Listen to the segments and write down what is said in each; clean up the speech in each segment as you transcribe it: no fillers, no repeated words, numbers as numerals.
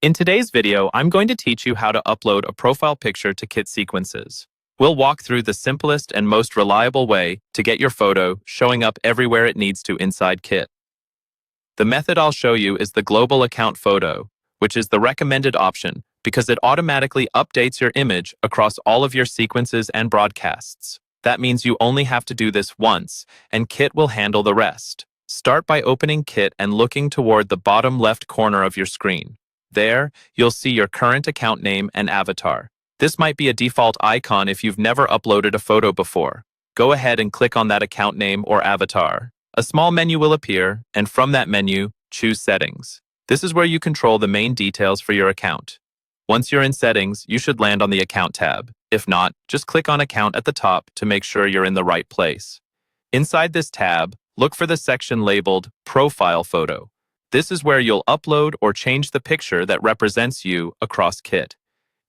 In today's video, I'm going to teach you how to upload a profile picture to Kit Sequences. We'll walk through the simplest and most reliable way to get your photo showing up everywhere it needs to inside Kit. The method I'll show you is the Global Account Photo, which is the recommended option because it automatically updates your image across all of your sequences and broadcasts. That means you only have to do this once, and Kit will handle the rest. Start by opening Kit and looking toward the bottom left corner of your screen. There, you'll see your current account name and avatar. This might be a default icon if you've never uploaded a photo before. Go ahead and click on that account name or avatar. A small menu will appear, and from that menu, choose Settings. This is where you control the main details for your account. Once you're in Settings, you should land on the Account tab. If not, just click on Account at the top to make sure you're in the right place. Inside this tab, look for the section labeled Profile Photo. This is where you'll upload or change the picture that represents you across Kit.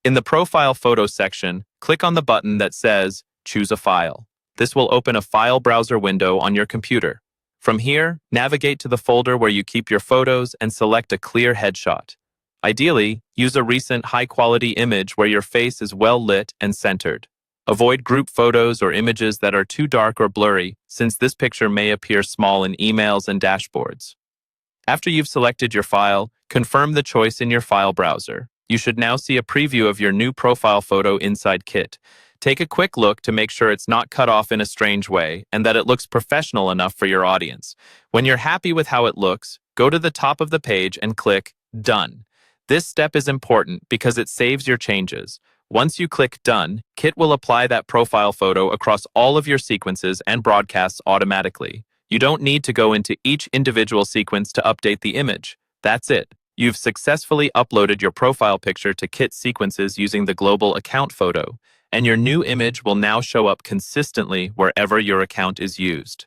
In the Profile Photo section, click on the button that says Choose a File. This will open a file browser window on your computer. From here, navigate to the folder where you keep your photos and select a clear headshot. Ideally, use a recent high-quality image where your face is well lit and centered. Avoid group photos or images that are too dark or blurry, since this picture may appear small in emails and dashboards. After you've selected your file, confirm the choice in your file browser. You should now see a preview of your new profile photo inside Kit. Take a quick look to make sure it's not cut off in a strange way and that it looks professional enough for your audience. When you're happy with how it looks, go to the top of the page and click Done. This step is important because it saves your changes. Once you click Done, Kit will apply that profile photo across all of your sequences and broadcasts automatically. You don't need to go into each individual sequence to update the image. That's it. You've successfully uploaded your profile picture to Kit Sequences using the Global Account Photo, and your new image will now show up consistently wherever your account is used.